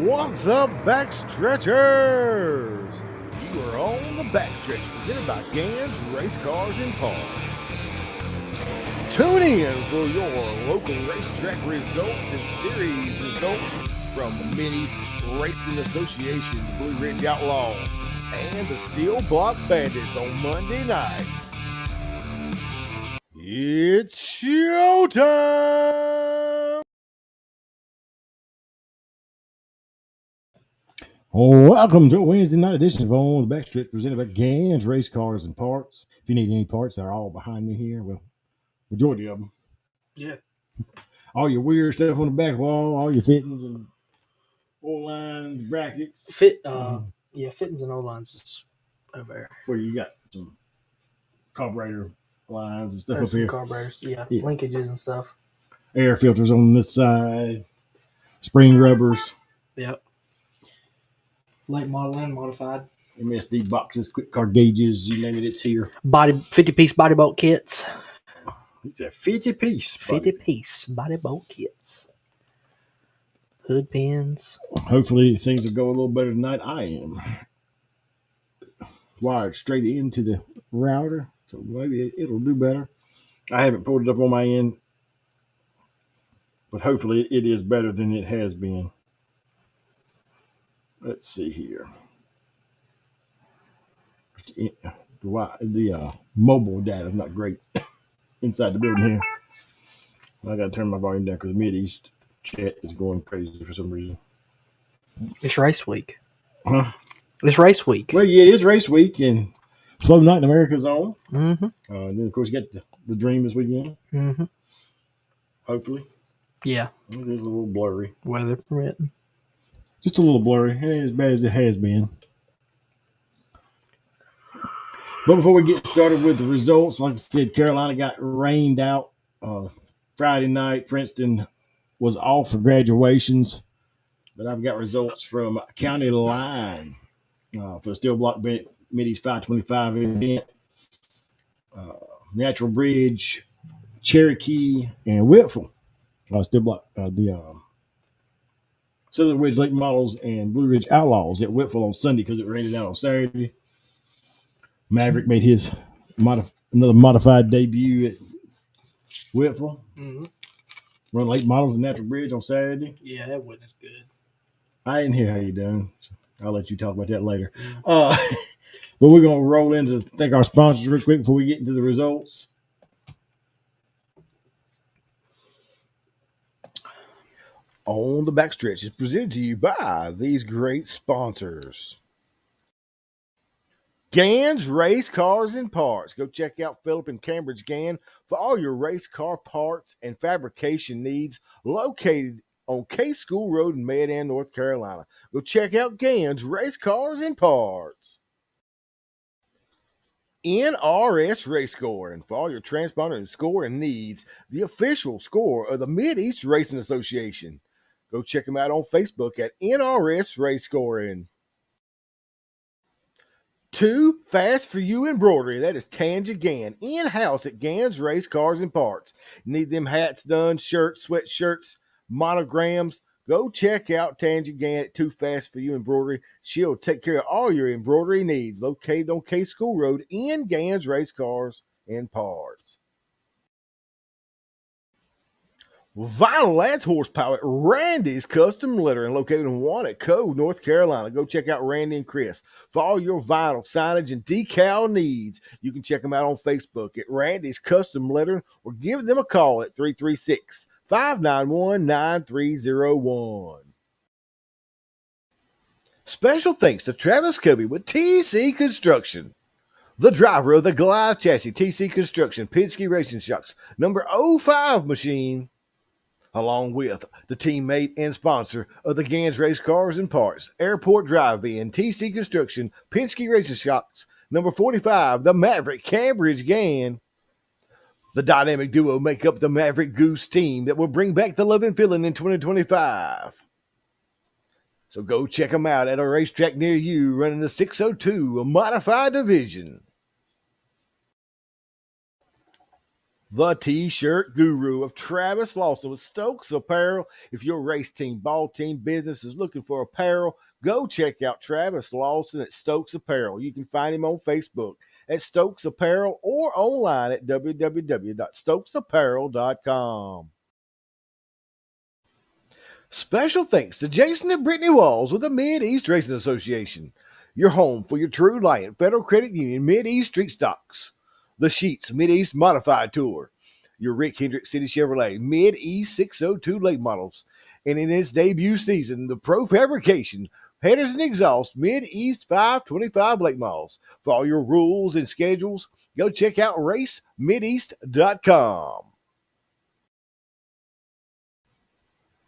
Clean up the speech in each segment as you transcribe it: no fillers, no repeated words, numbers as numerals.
What's up, Backstretchers? You are on the Backstretch, presented by Gans Race Cars and Parts. Tune in for your local racetrack results and series results from the Mid-East Racing Association, the Blue Ridge Outlaws, and the Steel Block Bandits on Monday nights. It's showtime! Welcome to a Wednesday night edition of On the Backstretch, presented by Gans Race Cars and Parts. If you need any parts, they're all behind me here. Well, majority of them. Yeah. All your weird stuff on the back wall, all your fittings and oil lines, brackets. Fittings and O-lines is over there. Where you got some carburetor lines and stuff There's up some here. carburetors, linkages and stuff. Air filters on this side, spring rubbers. Yep. Late model and modified. MSD boxes, quick car gauges, you name it, it's here. 50-piece body bolt kits. It's a 50-piece. 50-piece body bolt kits. Hood pins. Hopefully things will go a little better tonight. I am wired straight into the router, so maybe it'll do better. I haven't pulled it up on my end, but hopefully it is better than it has been. Let's see here. The mobile data is not great inside the building here. I got to turn my volume down because the Mid-East chat is going crazy for some reason. It's race week. Huh? It's race week. Well, yeah, it is race week, and Slow Night in America's on. Mm-hmm. And then, of course, you got the Dream this weekend. Mm-hmm. Hopefully. Yeah. It is a little blurry. Weather permitting. Just a little blurry. It ain't as bad as it has been. But before we get started with the results, like I said, Carolina got rained out Friday night. Princeton was off for graduations. But I've got results from County Line for the Steel Block Mid-East 525 event. Natural Bridge, Cherokee, and Whitfield. Steel Block, the Southern Ridge Lake Models and Blue Ridge Outlaws at Whitfield on Sunday because it rained out on Saturday. Maverick made his another modified debut at Whitfield. Mm-hmm. Run Lake Models and Natural Bridge on Saturday. Yeah, that wasn't as good. I didn't hear how you doing. So I'll let you talk about that later. But we're going to roll into thank our sponsors real quick before we get into the results. On the Backstretch is presented to you by these great sponsors. Gans Race Cars and Parts. Go check out Philip and Cambridge Gann for all your race car parts and fabrication needs, located on K School Road in Mayodan, North Carolina. Go check out Gans Race Cars and Parts. NRS Race Scoring for all your transponder and scoring needs, the official score of the Mid-East Racing Association. Go check them out on Facebook at NRS Race Scoring. Too Fast for You embroidery. That is Tanja Gann, in-house at Gans Race Cars and Parts. Need them hats done, shirts, sweatshirts, monograms. Go check out Tanja Gann at Too Fast for You embroidery. She'll take care of all your embroidery needs. Located on K School Road in Gans Race Cars and Parts. Vinyl adds horsepower at Randy's Custom Lettering, located in Wannaco, North Carolina. Go check out Randy and Chris for all your vinyl signage and decal needs. You can check them out on Facebook at Randy's Custom Lettering or give them a call at 336-591-9301. Special thanks to Travis Covey with TC Construction, the driver of the Goliath chassis, TC Construction, Penske Racing Shocks, number 05 machine, along with the teammate and sponsor of the Gans Race Cars and Parts, Airport Drive-In, TC Construction, Penske Racing Shocks, number 45, the Maverick Cambridge Gann. The dynamic duo make up the Maverick Goose team that will bring back the love and feeling in 2025. So go check them out at a racetrack near you running the 602, a modified division. The t-shirt guru of Travis Lawson with Stokes Apparel. If your race team, ball team, business is looking for apparel, go check out Travis Lawson at Stokes Apparel. You can find him on Facebook at Stokes Apparel or online at www.stokesapparel.com. Special thanks to Jason and Brittany Walls with the Mid-East Racing Association, your home for your True Lion Federal Credit Union Mid-East Street Stocks, the Sheets Mid-East Modified Tour, your Rick Hendrick City Chevrolet Mid-East 602 late models, and in its debut season, the Pro Fabrication Headers and Exhaust Mid-East 525 late models. For all your rules and schedules, go check out racemideast.com.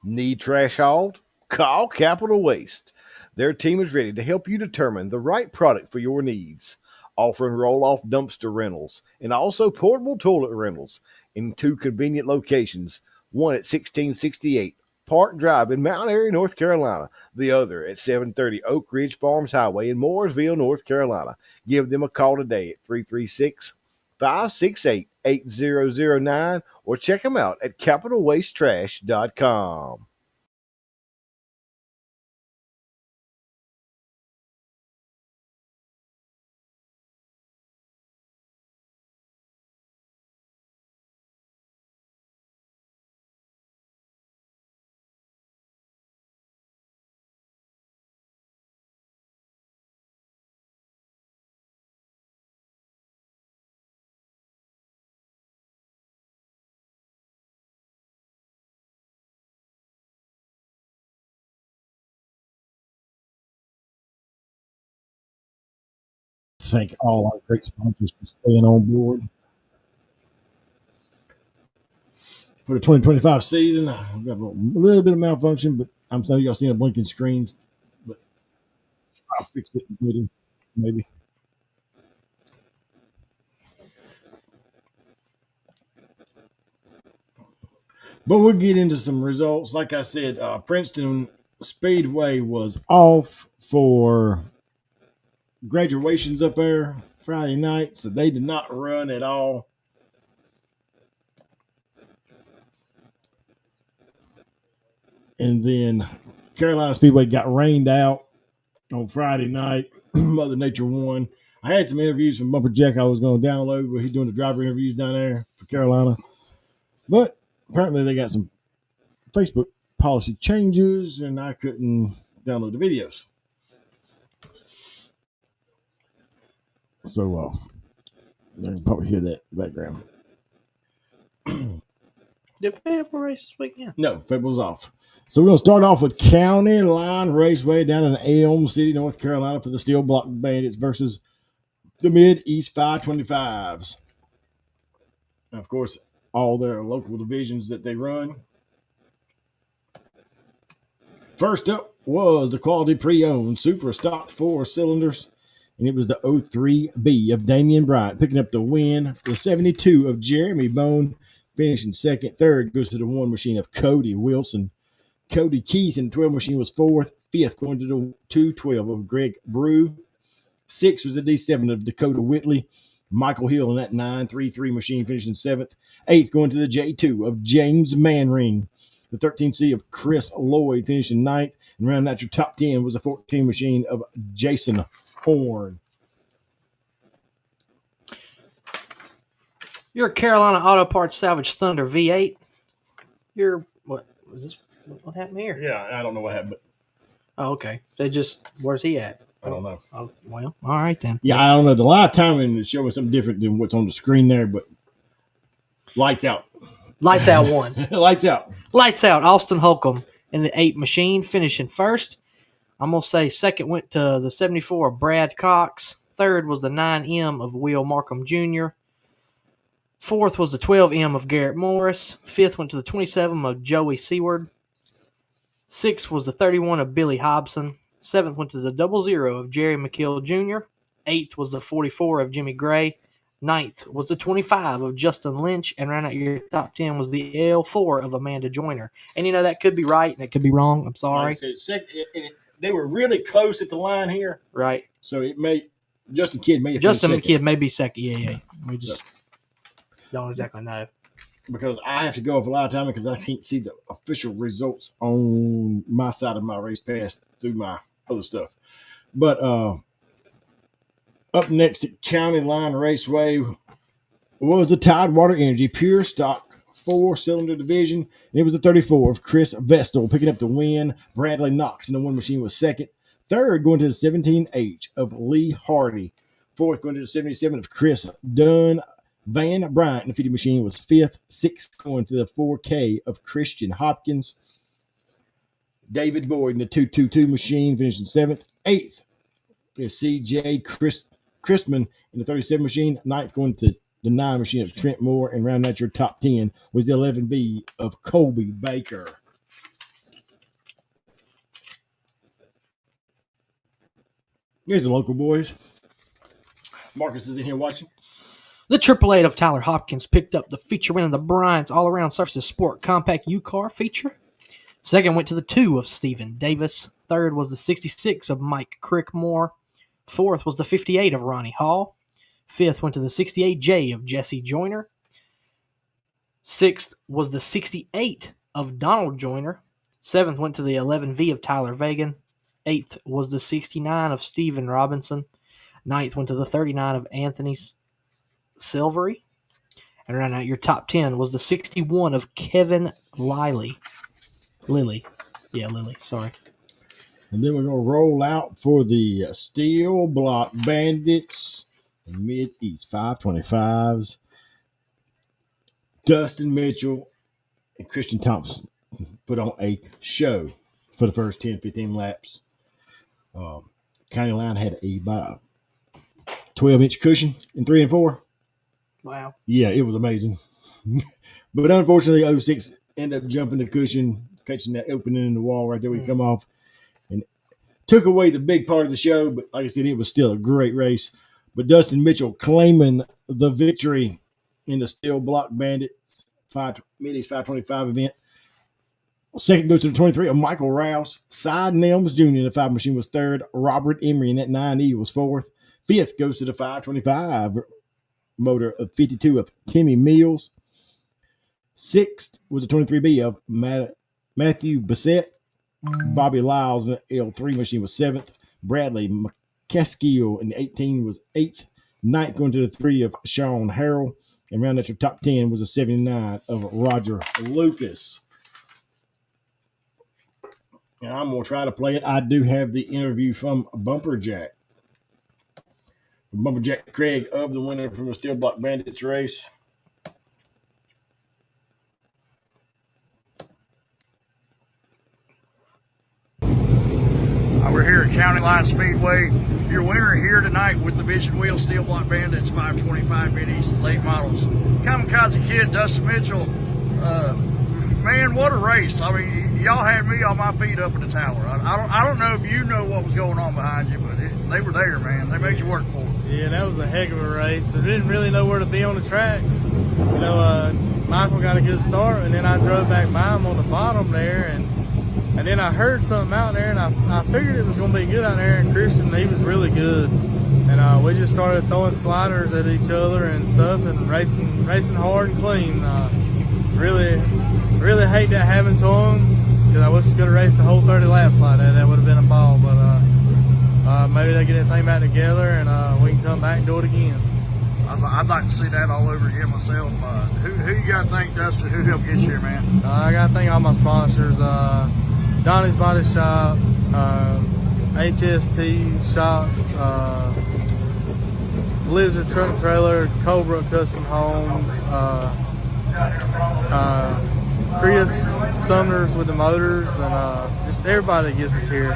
Need trash hauled? Call Capital Waste. Their team is ready to help you determine the right product for your needs, offering roll-off dumpster rentals and also portable toilet rentals in 2 convenient locations, one at 1668 Park Drive in Mount Airy, North Carolina, the other at 730 Oak Ridge Farms Highway in Mooresville, North Carolina. Give them a call today at 336-568-8009 or check them out at capitalwastetrash.com. Thank all our great sponsors for staying on board for the 2025 season. I've got a little bit of malfunction, but I'm telling y'all seeing a blinking screen, but I'll fix it later, maybe. But we'll get into some results. Like I said, Princeton Speedway was off for graduations up there Friday night, so they did not run at all. And then Carolina Speedway got rained out on Friday night. Mother Nature won. I had some interviews from Bumper Jack I was going to download, but he's doing the driver interviews down there for Carolina. But apparently they got some Facebook policy changes, and I couldn't download the videos. So you can probably hear that in the background. Did Fayetteville race this weekend? No, Fayetteville's off. So we're going to start off with County Line Raceway down in Elm City, North Carolina for the Steel Block Bandits versus the Mid-East 525s. And of course, all their local divisions that they run. First up was the Quality Pre-Owned Super Stock 4 cylinders, and it was the 03B of Damian Bryant picking up the win. The 72 of Jeremy Bone finishing second. Third goes to the 1 machine of Cody Wilson. Cody Keith in the 12 machine was fourth. Fifth going to the 212 of Greg Brew. Sixth was the D7 of Dakota Whitley. Michael Hill in that 933 machine finishing seventh. Eighth going to the J2 of James Manring. The 13C of Chris Lloyd finishing ninth. And rounding out your top 10 was the 14 machine of Jason Horn. Your Carolina Auto Parts Salvage Thunder V8. Your what was this? What happened here? Yeah, I don't know what happened, but Oh, okay. They just where's he at? I don't know. Oh, well, all right then. Yeah, I don't know. The live timing is showing something different than what's on the screen there, but lights out. Lights out one. Lights out. Lights out. Austin Holcomb in the 8 machine finishing first. I'm gonna say second went to the 74 of Brad Cox. Third was the 9M of Will Markham Jr. Fourth was the 12M of Garrett Morris. Fifth went to the 27 of Joey Seward. Sixth was the 31 of Billy Hobson. Seventh went to the 00 of Jerry McKill Jr. Eighth was the 44 of Jimmy Gray. Ninth was the 25 of Justin Lynch. And round out your top 10 was the L4 of Amanda Joyner. And, that could be right and it could be wrong. I'm sorry. They were really close at the line here. Right. So it may Justin Kidd may have Justin finished second. Kidd may be second. Yeah. We just don't exactly know. because I have to go off a lot of time because I can't see the official results on my side of my race pass through my other stuff. But up next at County Line Raceway was the Tidewater Energy Pure Stock 4-cylinder division. And it was the 34 of Chris Vestal picking up the win. Bradley Knox in the one machine was second. Third going to the 17H of Lee Hardy. Fourth going to the 77 of Chris Dunn. Van Bryant in the 50 machine was fifth. Sixth going to the 4K of Christian Hopkins. David Boyd in the 222 machine finishing seventh. Eighth is CJ Christman in the 37 machine. Ninth going to the 9 machine of Trent Moore, and rounding out your top 10 was the 11B of Colby Baker. Here's the local boys. Marcus is in here watching. The Triple Eight of Tyler Hopkins picked up the feature win of the Bryant's All-Around Surfaces Sport Compact U-Car feature. Second went to the 2 of Stephen Davis. Third was the 66 of Mike Crickmore. Fourth was the 58 of Ronnie Hall. Fifth went to the 68J of Jesse Joyner. Sixth was the 68 of Donald Joyner. Seventh went to the 11V of Tyler Vagan. Eighth was the 69 of Stephen Robinson. Ninth went to the 39 of Anthony Silvery. And rounding out your top 10 was the 61 of Kevin Lilly. Sorry. And then we're going to roll out for the Steel Block Bandits Mid-East 525s. Dustin Mitchell and Christian Thompson put on a show for the first 10, 15 laps. County Line had about a 12-inch cushion in 3 and 4. Wow. Yeah, it was amazing. But unfortunately, 06 ended up jumping the cushion, catching that opening in the wall right there when you come off, and took away the big part of the show. But like I said, it was still a great race. But Dustin Mitchell claiming the victory in the Steel Block Bandits Mid-East 525 event. Second goes to the 23 of Michael Rouse. Cy Nelms Jr. in the 5 machine was third. Robert Emery in that 9E was fourth. Fifth goes to the 525 motor of 52 of Timmy Mills. Sixth was the 23B of Matthew Bissett. Bobby Lyles in the L3 machine was seventh. Bradley McCaskill in the 18 was eighth. Ninth going to the 3 of Sean Harrell. And round out your top 10 was a 79 of Roger Lucas. And I'm going to try to play it. I do have the interview from Bumperjack. Bumperjack Craig of the winner from the Steel Block Bandits race. We're here at County Line Speedway. Your winner here tonight with the Vision Wheel Steel Block Bandits 525 Mid-East late models. Kamikaze Kid, Dustin Mitchell. Man, what a race. I mean, y'all had me on my feet up in the tower. I don't know if you know what was going on behind you, but they were there, man. They made you work for it. Yeah, that was a heck of a race. I didn't really know where to be on the track. You know, Michael got a good start, and then I drove back by him on the bottom there, and then I heard something out there, and I figured it was going to be good out there, and Christian, he was really good. And we just started throwing sliders at each other and stuff and racing hard and clean. Really hate that happened to him, because I wish we could have raced the whole 30 laps like that. That would have been a ball, but maybe they get that thing back together and we can come back and do it again. I'd like to see that all over again myself. Who you got to thank, Dustin? Who helped get you here, man? I got to thank all my sponsors. Donnie's Body Shop, HST Shops, Blizzard Truck Trailer, Cobra Custom Homes, Chris Sumners with the motors, and just everybody that gets us here.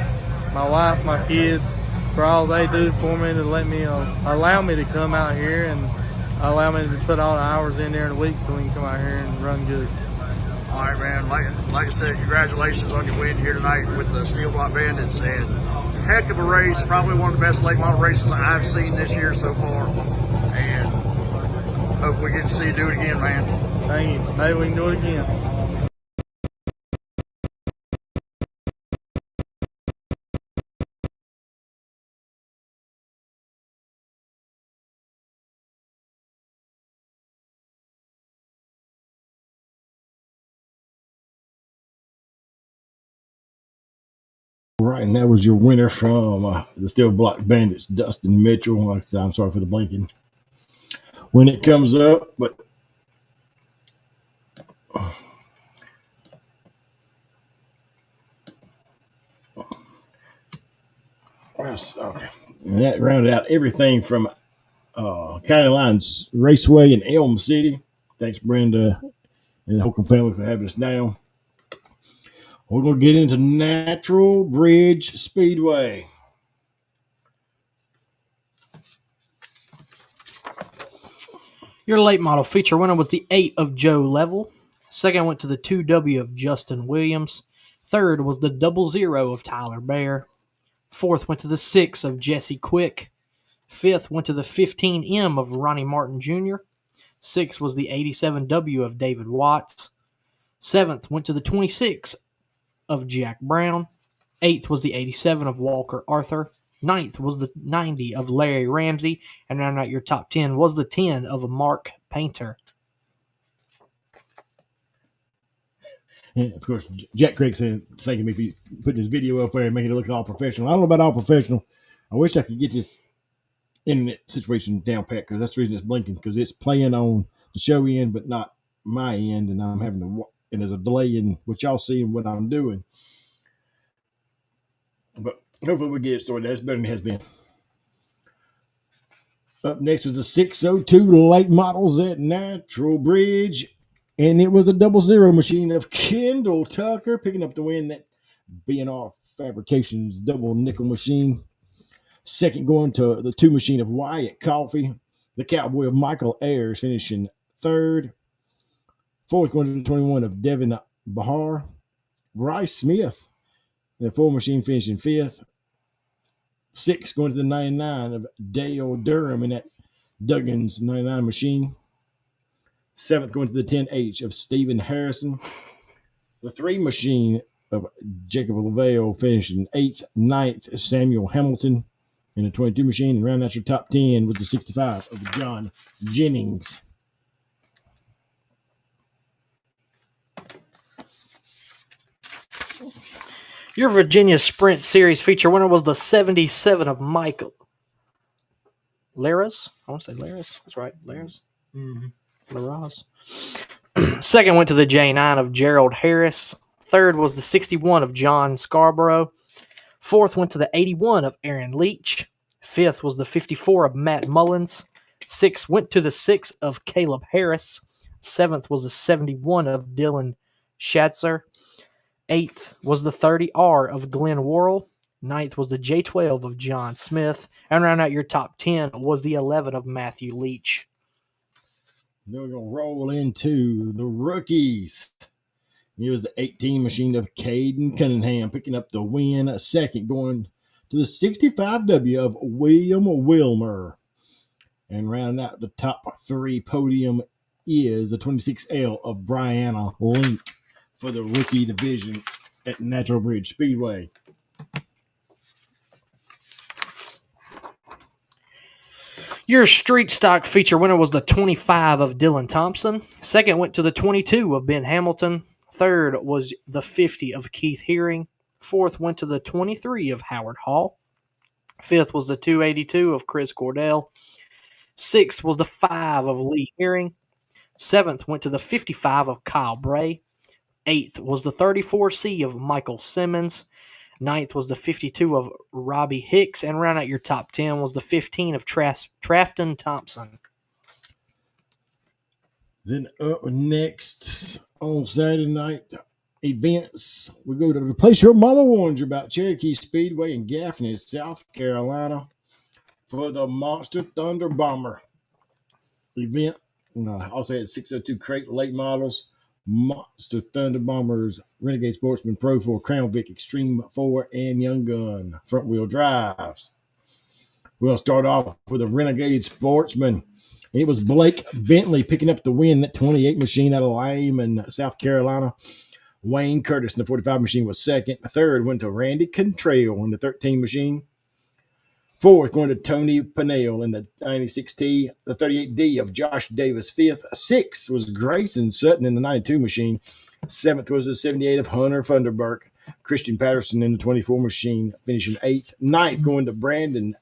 My wife, my kids, for all they do for me to let me allow me to come out here and allow me to put all the hours in there in a week so we can come out here and run good. All right, man. Like I said, congratulations on your win here tonight with the Steel Block Bandits. And heck of a race, probably one of the best late model races I've seen this year so far. And hope we get to see you do it again, man. Thank you. Maybe we can do it again. Right, and that was your winner from the Steel Block Bandits, Dustin Mitchell. Like I said, I'm sorry for the blinking when it comes up, but okay. And that rounded out everything from County Lines Raceway in Elm City. Thanks, Brenda and the Holcomb family for having us down. We're going to get into Natural Bridge Speedway. Your late model feature winner was the 8 of Joe Level. Second went to the 2W of Justin Williams. Third was the 00 of Tyler Bear. Fourth went to the 6 of Jesse Quick. Fifth went to the 15M of Ronnie Martin Jr. Sixth was the 87W of David Watts. Seventh went to the 26 of Jack Brown. Eighth was the 87 of Walker Arthur. Ninth was the 90 of Larry Ramsey. And rounding out your top 10 was the 10 of Mark Painter. And of course, Jack Craig said, thanking me for putting his video up there and making it look all professional. I don't know about all professional. I wish I could get this internet situation down pat because that's the reason it's blinking, because it's playing on the show end but not my end, and I'm having to and there's a delay in what y'all see and what I'm doing. But hopefully we'll get it sorted. That's better than it has been. Up next was the 602 late models at Natural Bridge, and it was a 00 machine of Kendall Tucker picking up the win. That B&R Fabrications double nickel machine. Second going to the 2 machine of Wyatt Coffee. The Cowboy of Michael Ayers finishing third. Fourth going to the 21 of Devin Bahar. Bryce Smith, the 4 machine finishing fifth. Sixth going to the 99 of Dale Durham in that Duggan's 99 machine. Seventh going to the 10H of Stephen Harrison. The 3 machine of Jacob LaVale finishing eighth. Ninth, Samuel Hamilton in the 22 machine. And round out your top 10 with the 65 of John Jennings. Your Virginia Sprint Series feature winner was the 77 of Michael Laras. I want to say Laras. That's right, Laras. Laras. Second went to the J9 of Gerald Harris. Third was the 61 of John Scarborough. Fourth went to the 81 of Aaron Leach. Fifth was the 54 of Matt Mullins. Sixth went to the 6 of Caleb Harris. Seventh was the 71 of Dylan Schatzer. Eighth was the 30R of Glenn Worrell. Ninth was the J12 of John Smith. And round out your top 10 was the 11 of Matthew Leach. Then we're going to roll into the rookies. It was the 18 machine of Caden Cunningham picking up the win. Second going to the 65W of William Wilmer. And rounding out the top 3 podium is the 26L of Brianna Link for the rookie division at Natural Bridge Speedway. Your street stock feature winner was the 25 of Dylan Thompson. Second went to the 22 of Ben Hamilton. Third was the 50 of Keith Hearing. Fourth went to the 23 of Howard Hall. Fifth was the 282 of Chris Cordell. Sixth was the 5 of Lee Herring. Seventh went to the 55 of Kyle Bray. Eighth was the 34C of Michael Simmons. Ninth was the 52 of Robbie Hicks. And round out your top 10 was the 15 of Trafton Thompson. Then up next on Saturday night events, we go to the place your mama warned you about, Cherokee Speedway in Gaffney, South Carolina, for the Monster Thunder Bomber event. Also had 602 crate late models, Monster Thunder Bombers, Renegade Sportsman Pro 4, Crown Vic Extreme 4, and Young Gun front wheel drives. We'll start off with a Renegade Sportsman. It was Blake Bentley picking up the win. That 28 machine out of Lyman, South Carolina. Wayne Curtis in the 45 machine was second. Third went to Randy Contrail in the 13 machine. Fourth going to Tony Panale in the 96T. The 38D of Josh Davis fifth. Sixth was Grayson Sutton in the 92 machine. Seventh was the 78 of Hunter Funderburk. Christian Patterson in the 24 machine, finishing 8th. 9th going to Brandon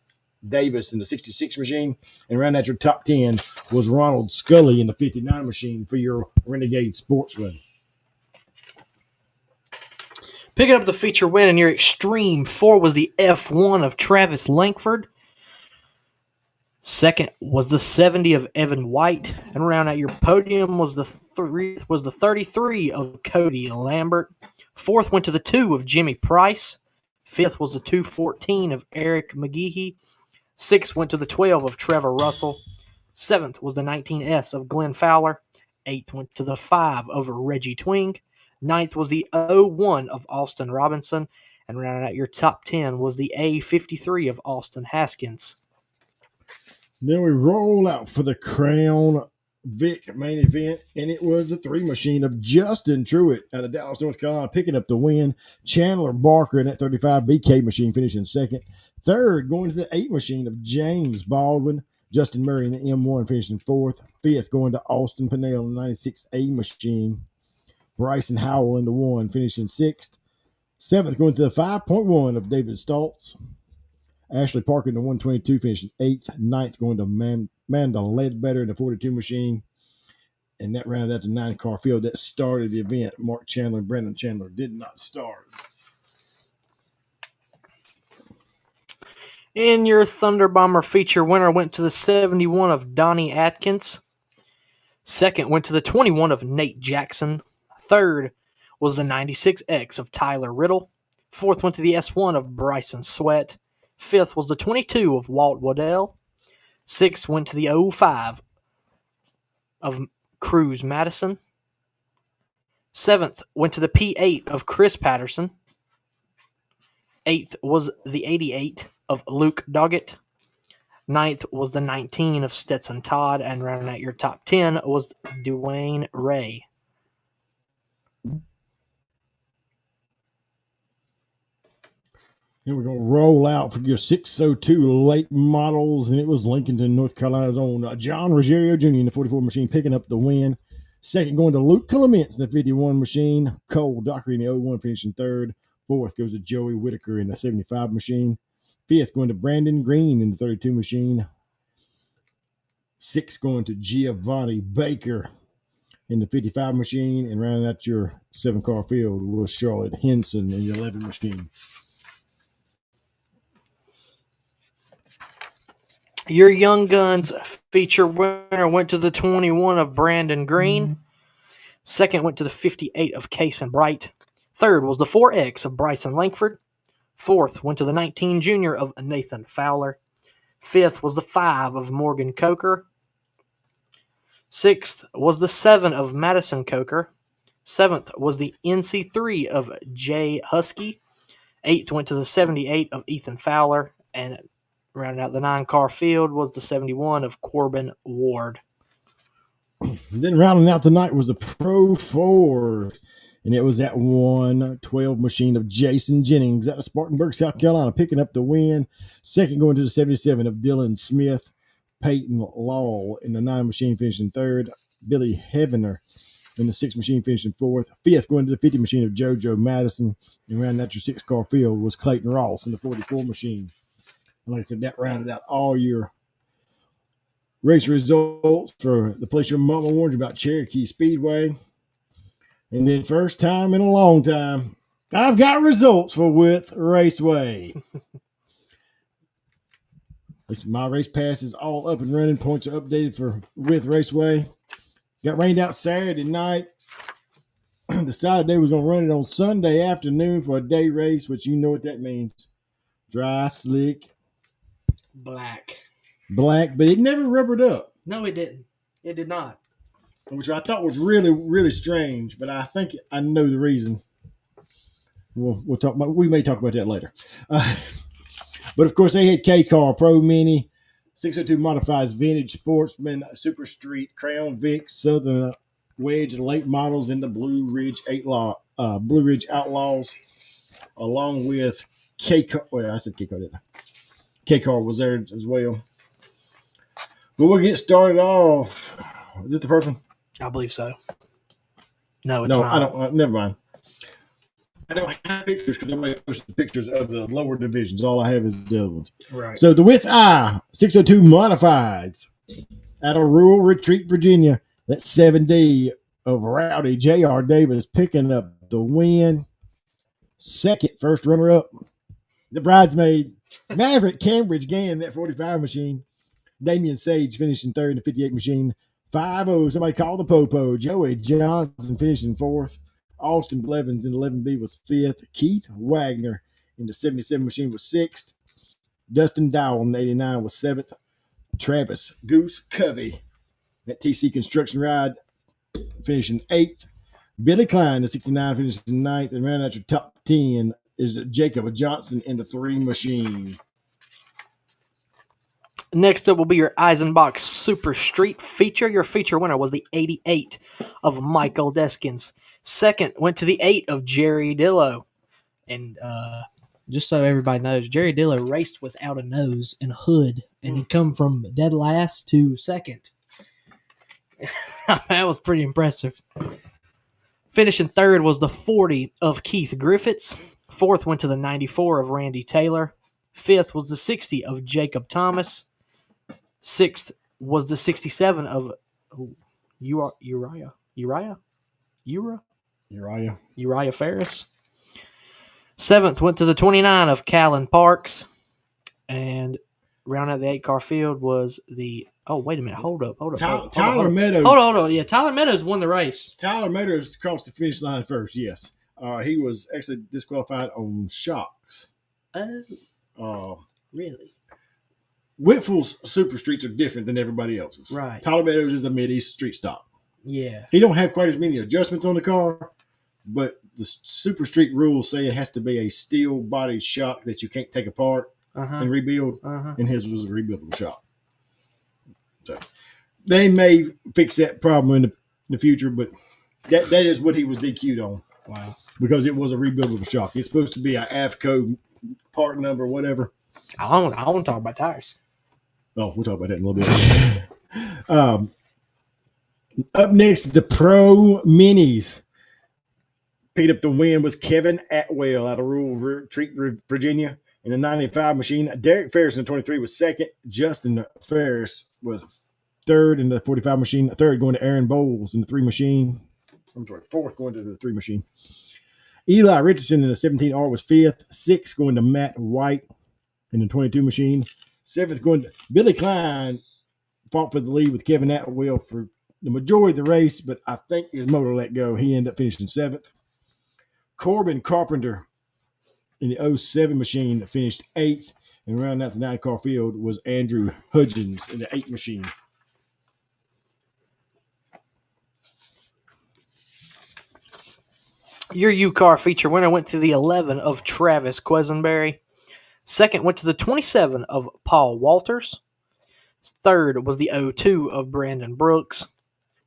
Davis in the 66 machine. And around at your top 10 was Ronald Scully in the 59 machine for your Renegade Sportsman. Picking up the feature win in your Extreme 4 was the F1 of Travis Langford. Second was the 70 of Evan White. And around at your podium was the 33 of Cody Lambert. Fourth went to the 2 of Jimmy Price. Fifth was the 214 of Eric McGehee. Sixth went to the 12 of Trevor Russell. Seventh was the 19S of Glenn Fowler. Eighth went to the 5 of Reggie Twing. Ninth was the 01 of Austin Robinson. And rounding out your top 10 was the A53 of Austin Haskins. Then we roll out for the Crown Vic main event, and it was the 3 machine of Justin Truitt out of Dallas, North Carolina, picking up the win. Chandler Barker in that 35 BK machine finishing second. Third, going to the 8 machine of James Baldwin. Justin Murray in the M1 finishing fourth. Fifth, going to Austin Pinnell in the 96A machine. Bryson Howell in the 1 finishing sixth. Seventh, going to the 5.1 of David Stoltz. Ashley Parker in the 122 finishing 8th. Ninth, going to Amanda Ledbetter in the 42 machine. And that rounded out the 9-car field that started the event. Mark Chandler and Brandon Chandler did not start. And your Thunder Bomber feature winner went to the 71 of Donnie Atkins. Second went to the 21 of Nate Jackson. Third was the 96X of Tyler Riddle. Fourth went to the S1 of Bryson Sweat. Fifth was the 22 of Walt Waddell. Sixth went to the 05 of Cruz Madison. Seventh went to the P8 of Chris Patterson. Eighth was the 88 of Luke Doggett. Ninth was the 19 of Stetson Todd. And rounding out your top 10 was Dwayne Ray. And we're going to roll out for your 602 late models, and it was Lincolnton, North Carolina's own John Ruggiero Jr. in the 44 machine picking up the win. Second going to Luke Clements in the 51 machine. Cole Dockery in the 01 finishing third. Fourth goes to Joey Whitaker in the 75 machine. Fifth going to Brandon Green in the 32 machine. Sixth going to Giovanni Baker in the 55 machine. And rounding out your 7-car field was Charlotte Henson in the 11 machine. Your Young Guns feature winner went to the 21 of Brandon Green. Second went to the 58 of Cason Bright. Third was the 4X of Bryson Langford. Fourth went to the 19 Junior of Nathan Fowler. Fifth was the 5 of Morgan Coker. Sixth was the 7 of Madison Coker. Seventh was the NC3 of Jay Husky. Eighth went to the 78 of Ethan Fowler. And rounding out the 9-car field was the 71 of Corbin Ward. And then rounding out the night was the Pro 4. And it was that 112 machine of Jason Jennings out of Spartanburg, South Carolina, picking up the win. Second going to the 77 of Dylan Smith. Peyton Law in the 9 machine finishing third. Billy Heavener in the 6 machine finishing fourth. Fifth going to the 50 machine of JoJo Madison. And rounding out your 6-car field was Clayton Ross in the 44 machine. And like I said, that rounded out all your race results for the place your mama warned you about, Cherokee Speedway. And then first time in a long time, I've got results for With Raceway. My race pass is all up and running. Points are updated for With Raceway. Got rained out Saturday night. Decided they was going to run it on Sunday afternoon for a day race, which you know what that means. Dry, slick. Black, but it never rubbered up. No, it didn't. It did not. Which I thought was really, really strange, but I think I know the reason. We'll talk about. We may talk about that later. But of course, they had K-Car, Pro Mini, 602 Modifieds, Vintage Sportsman, Super Street, Crown Vic, Southern Wedge, and late models in the Blue Ridge Blue Ridge Outlaws, along with K-Car. Well, I said K-Car, didn't I? K-Car was there as well. But we'll get started off. Is this the first one? I believe so. No, it's not. I don't. Never mind. I don't have pictures because nobody posted pictures of the lower divisions. All I have is the other ones. Right. So the With I 602 Modifieds out of Rural Retreat, Virginia. That's 7D of Rowdy J.R. Davis picking up the win. Second, first runner up, the bridesmaid Maverick Cambridge gaining that 45 machine. Damian Sage finishing third in the 58 machine. 5-0, somebody called the Popo. Joey Johnson finishing fourth. Austin Blevins in 11B was fifth. Keith Wagner in the 77 machine was sixth. Dustin Dowell in 89 was seventh. Travis Goose Covey, that TC Construction ride, finishing eighth. Billy Klein, the 69, finishing ninth. And round out your top 10 is Jacob Johnson in the 3 machine. Next up will be your Eisenbach Super Street feature. Your feature winner was the 88 of Michael Deskins. Second went to the 8 of Jerry Dillo. And just so everybody knows, Jerry Dillo raced without a nose and a hood, and he come from dead last to second. That was pretty impressive. Finishing third was the 40 of Keith Griffiths. Fourth went to the 94 of Randy Taylor. Fifth was the 60 of Jacob Thomas. Sixth was the 67 of Uriah Ferris. Seventh went to the 29 of Callan Parks. And round out the 8-car field was the... Oh, wait a minute. Hold up. Tyler Meadows. Hold on. Yeah, Tyler Meadows won the race. Tyler Meadows crossed the finish line first, yes. He was actually disqualified on shocks. Really? Whitfield's super streets are different than everybody else's. Right. Tyler Meadows is a mid-east street stock. Yeah. He don't have quite as many adjustments on the car, but the super street rules say it has to be a steel body shock that you can't take apart and rebuild, and his was a rebuildable shock. So they may fix that problem in the future, but that is what he was DQ'd on. Wow. Because it was a rebuildable shock. It's supposed to be an AFCO part number, whatever. I want to talk about tires. Oh, we'll talk about that in a little bit. Up next is the Pro Minis. Picked up the win was Kevin Atwell out of Rural Retreat, Virginia. In the 95 machine, Derek Ferris in the 23 was second. Justin Ferris was third in the 45 machine. Third going to Aaron Bowles in the 3 machine. I'm sorry, fourth going to the 3 machine. Eli Richardson in the 17R was fifth. Sixth going to Matt White in the 22 machine. Seventh going to Billy Klein. Fought for the lead with Kevin Atwell for the majority of the race, but I think his motor let go. He ended up finishing seventh. Corbin Carpenter in the 07 machine finished eighth. And rounding out the 9-car field was Andrew Hudgens in the 8 machine. Your U-Car feature winner went to the 11 of Travis Quisenberry. Second went to the 27 of Paul Walters. Third was the 02 of Brandon Brooks.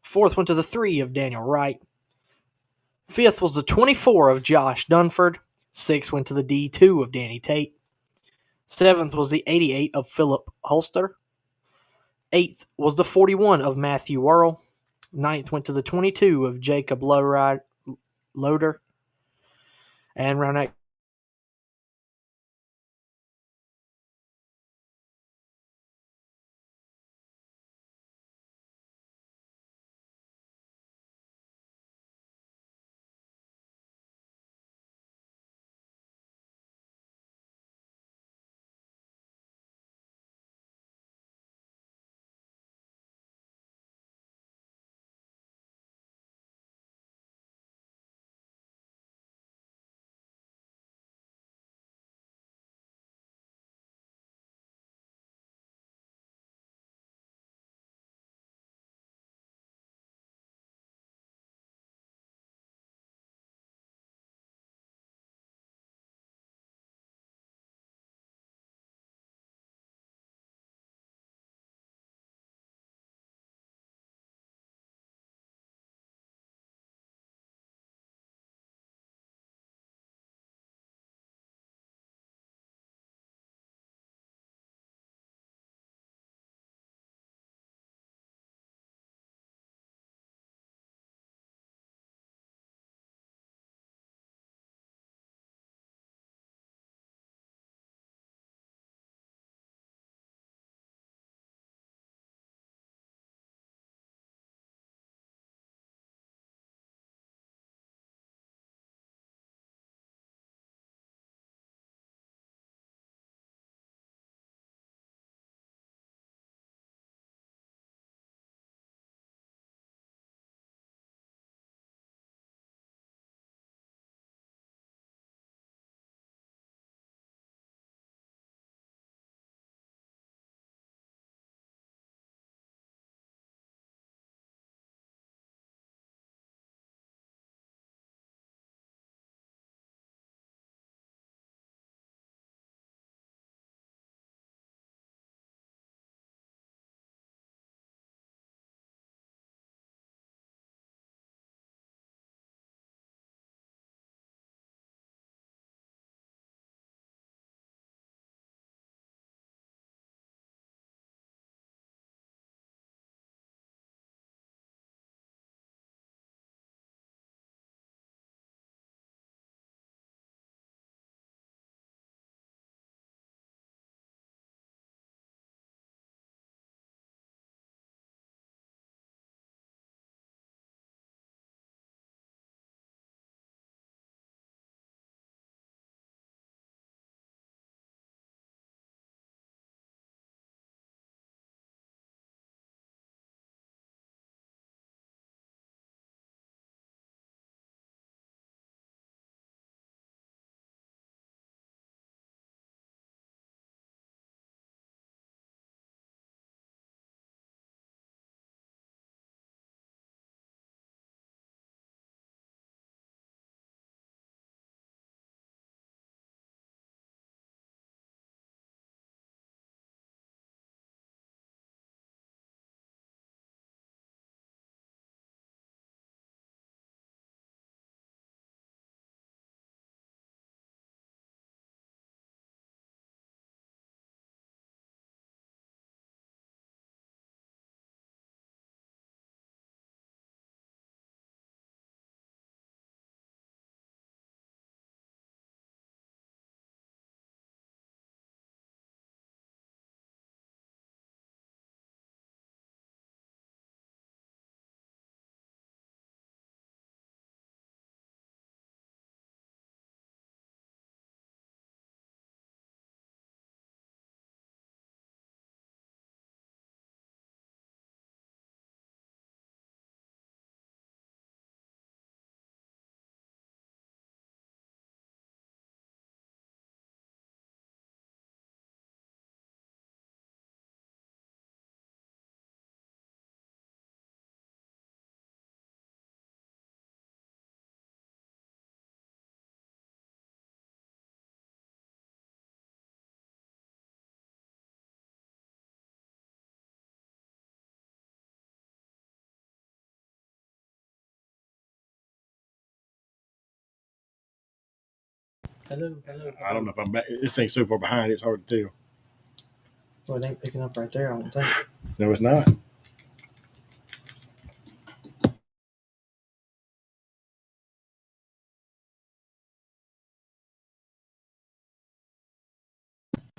Fourth went to the 3 of Daniel Wright. Fifth was the 24 of Josh Dunford. Sixth went to the D2 of Danny Tate. Seventh was the 88 of Philip Holster. Eighth was the 41 of Matthew Worrell. Ninth went to the 22 of Jacob Loader. And round out Hello, hello. I don't know if I'm back. This thing's so far behind, it's hard to tell. Well, it ain't picking up right there, I don't think. No, it's not.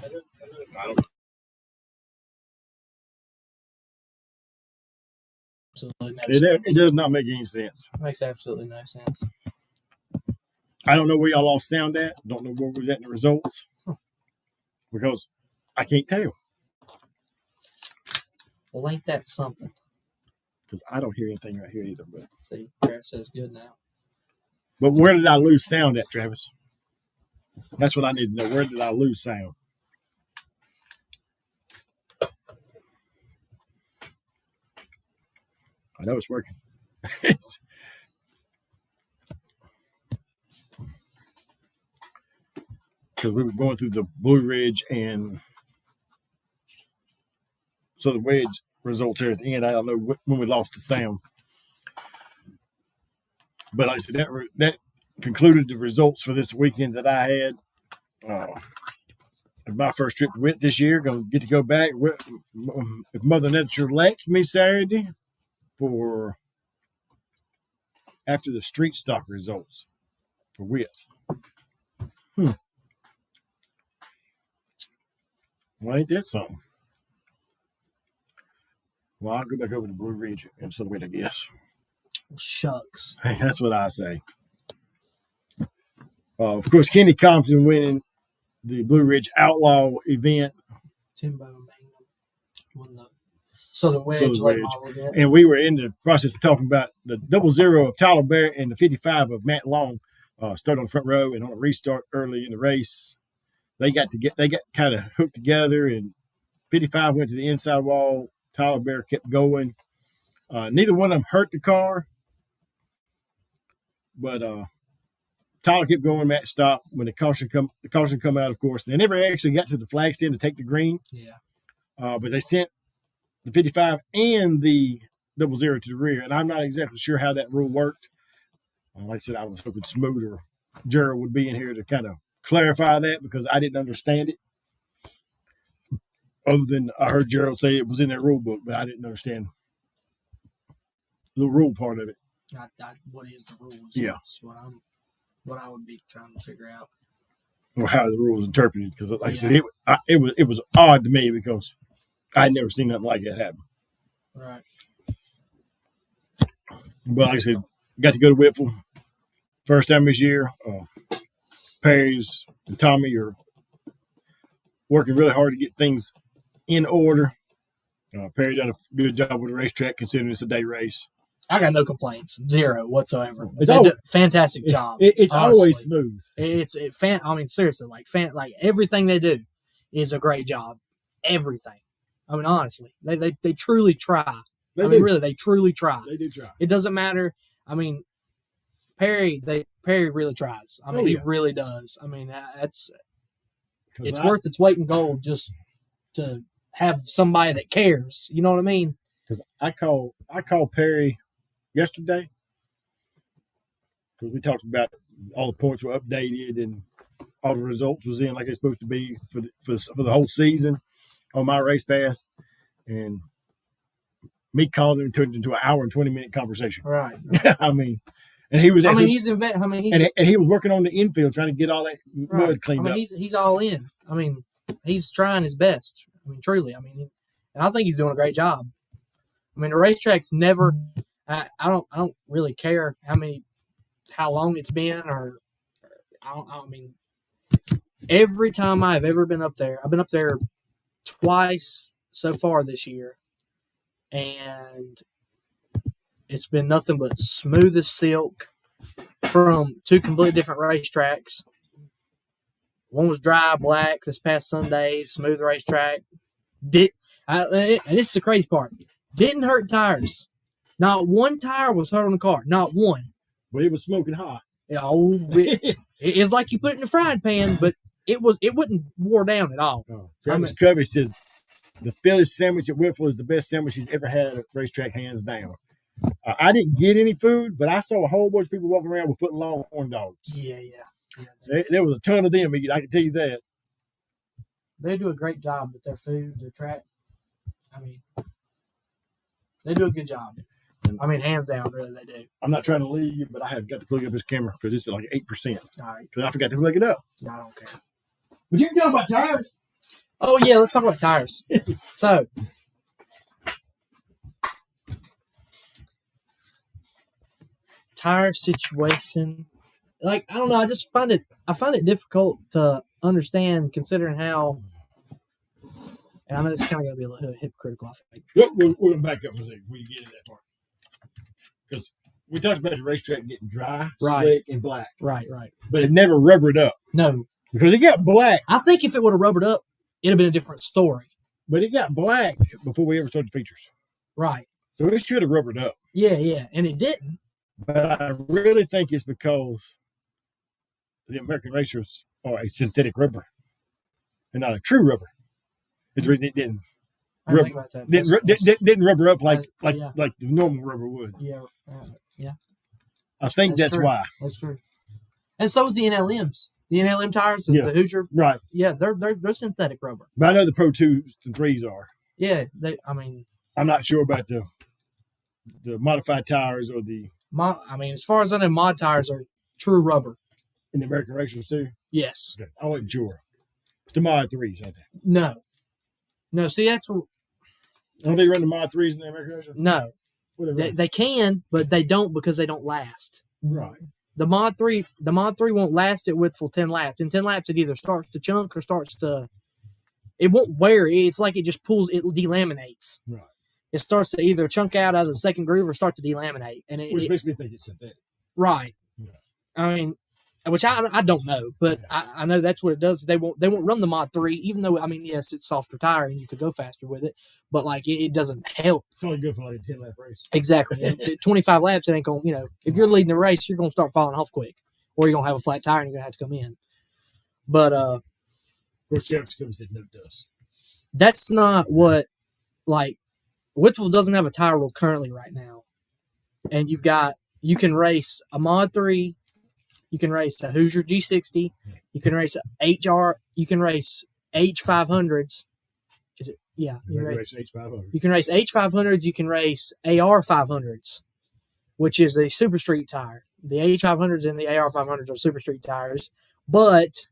I don't. Absolutely no It sense. does not make any sense. Makes absolutely no sense. I don't know where y'all lost sound at. Don't know where we're at in the results because I can't tell Well, ain't that something? because I don't hear anything right here either. But See, Travis says good now. where did I lose sound at, Travis? That's what I need to know. Where did I lose sound? I know it's working. Because we were going through the Blue Ridge, and so the wedge results here at the end. I don't know when we lost the sound, but like I said, that concluded the results for this weekend that I had. My first trip to Witt this year. Going to get to go back if Mother Nature lets me Saturday for after the street stock results for Witt. Well, ain't that something? Well, I'll go back over to Blue Ridge and some Witt, I guess. Shucks. That's what I say. Of course, Kenny Compton winning the Blue Ridge Outlaw event. Timbo Magnum won the Southern Wedge Southern late Wedge. model event. And we were in the process of talking about the 00 of Tyler Barrett and the 55 of Matt Long. Started on the front row and on a restart early in the race. They got kind of hooked together, and 55 went to the inside wall. Tyler Barrett kept going. Neither one of them hurt the car, but Tyler kept going. Matt stopped when the caution come out, of course. They never actually got to the flag stand to take the green. Yeah. But they sent the 55 and the 00 to the rear, and I'm not exactly sure how that rule worked. Like I said, I was hoping Smoot or Gerald would be in here to kind of clarify that because I didn't understand it. Other than I heard Gerald say it was in their rule book, but I didn't understand the rule part of it. What is the rules? Yeah. That's what I would be trying to figure out. Or how the rule was interpreted, because like I said, it was odd to me because I'd never seen nothing like that happen. Right. But like I said, got to go to Whitfield first time this year. Perry's and Tommy are working really hard to get things in order. Perry done a good job with the racetrack considering it's a day race. I got no complaints, zero whatsoever. It's They did a fantastic job. It's honestly. always smooth. I mean, seriously, like everything they do is a great job. Everything. I mean, honestly, they truly try. Really, they truly try. They do try. It doesn't matter. I mean, Perry really tries. I mean, he really does. I mean, it's worth its weight in gold just to have somebody that cares. You know what I mean? Because I called Perry yesterday because we talked about all the points were updated and all the results was in like it's supposed to be for the whole season on my race pass, and me calling him turned into an hour and 20-minute conversation. Right. I mean, and he was. Actually, and he was working on the infield trying to get all that mud cleaned up. He's all in. I mean, he's trying his best. I mean, truly. I mean, and I think he's doing a great job. I mean, the racetrack's never. I don't really care how long it's been, or I mean, every time I've ever been up there, I've been up there twice so far this year, and it's been nothing but smooth as silk from two completely different racetracks. One was dry black this past Sunday, smooth racetrack. And this is the crazy part. Didn't hurt tires. Not one tire was hurt on the car. Not one. Well, it was smoking hot. It was like you put it in a frying pan, but it wouldn't wore down at all. Travis Covey says the Philly sandwich at Whitfield is the best sandwich he's ever had at a racetrack, hands down. I didn't get any food, but I saw a whole bunch of people walking around with foot-long corn dogs. Yeah. There was a ton of them. I can tell you that. They do a great job with their food, their track. I mean, they do a good job. I mean, hands down, really, they do. I'm not trying to leave you, but I have got to plug up this camera because it's at like 8%. All right. Because I forgot to plug it up. No, I don't care. But you can talk about tires. Oh, yeah, let's talk about tires. So, tire situation. Like, I don't know, I find it difficult to understand considering how, and I know it's kind of going to be a little hypocritical, I think. We're going to back up for a second before you get into that part. Because we talked about the racetrack getting dry, slick, and black. Right. But it never rubbered up. No. Because it got black. I think if it would have rubbered up, it'd have been a different story. But it got black before we ever started features. Right. So it should have rubbered up. Yeah. And it didn't. But I really think it's because the American racers are a synthetic rubber and not a true rubber. It's the reason it didn't I didn't think about that. didn't rubber up like yeah. the normal rubber would. Yeah. I think that's true. why. That's true. And so is the NLMs. The NLM tires, the Hoosier. Right. Yeah, they're synthetic rubber. But I know the Pro 2s and 3s are. Yeah, I'm not sure about the modified tires or the as far as I know, mod tires are true rubber. in the American racers too. Yes. Okay. I wasn't sure. It's the Mod 3s, aren't they? No. See, that's what. Don't they run the Mod 3s in the American racers? No. They can, but they don't because they don't last. Right. The Mod 3 won't last at width for 10 laps. In 10 laps, it either starts to chunk or starts to. It won't wear. It's like it just pulls. It delaminates. Right. It starts to either chunk out of the second groove or start to delaminate, Which makes me think it's synthetic. Right. Yeah. I mean, which I don't know, but I know that's what it does. They won't run the Mod 3, even though yes, it's softer tire and you could go faster with it, but like it doesn't help. It's only good for like a 10-lap race. Exactly. 25 laps, it ain't going. If you're leading the race, you're gonna start falling off quick, or you're gonna have a flat tire and you're gonna have to come in. But of course, Jeff's come and said no dust. That's not what Whitfield doesn't have a tire rule currently right now, and you can race a Mod 3. You can race a Hoosier G60. You can race HR. You can race H500s. Is it? Yeah. You can race H500s. You can race H500s. You can race AR500s, which is a super street tire. The H500s and the AR500s are super street tires, but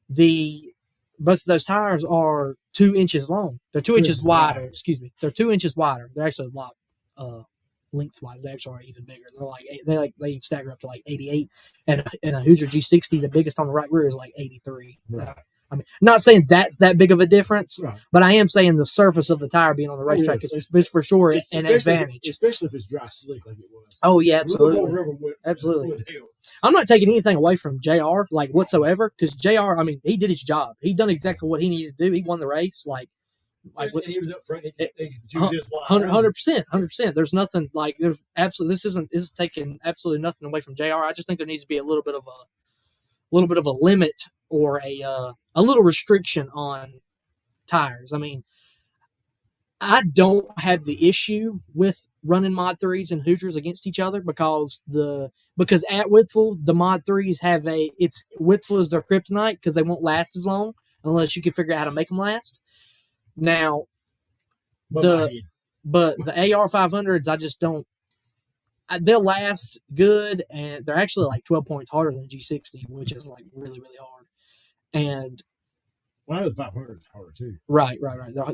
both of those tires are 2 inches long. They're 2 inches wider. Excuse me. They're 2 inches wider. They're actually a lot lengthwise. They actually are even bigger. They stagger up to like 88, and a Hoosier G60, the biggest on the right rear, is like 83. Right. I mean, not saying that's that big of a difference, right. But I am saying the surface of the tire being on the racetrack is for sure an advantage, especially if it's dry slick like it was. Oh yeah, absolutely. I'm not taking anything away from JR whatsoever, because JR, he did his job. He done exactly what he needed to do. He won the race. And he was up front. He choose his line. 100%. There's nothing there's absolutely. This is taking absolutely nothing away from JR. I just think there needs to be a little bit of a limit or a little restriction on tires. I don't have the issue with running Mod 3s and Hoosiers against each other because at Whitfield the Mod 3s have Whitfield is their kryptonite because they won't last as long unless you can figure out how to make them last. Now, but the AR500s, I just don't. They'll last good, and they're actually like 12 points harder than G60, which is like really, really hard. And the 500 is harder too. Right.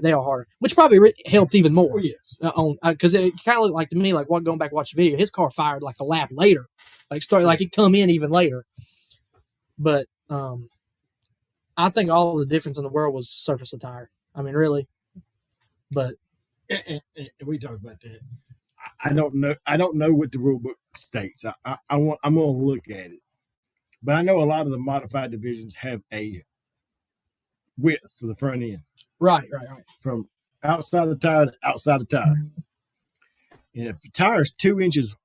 They are harder, which probably helped even more. Oh yes, because it kind of looked like to me going back watch the video, his car fired like a lap later, it come in even later. But I think all the difference in the world was surface of tire. Really, but and we talked about that. I don't know what the rule book states. I'm going to look at it, but I know a lot of the modified divisions have a width for the front end. Right. From outside of the tire to outside of the tire. And if the tire is 2 inches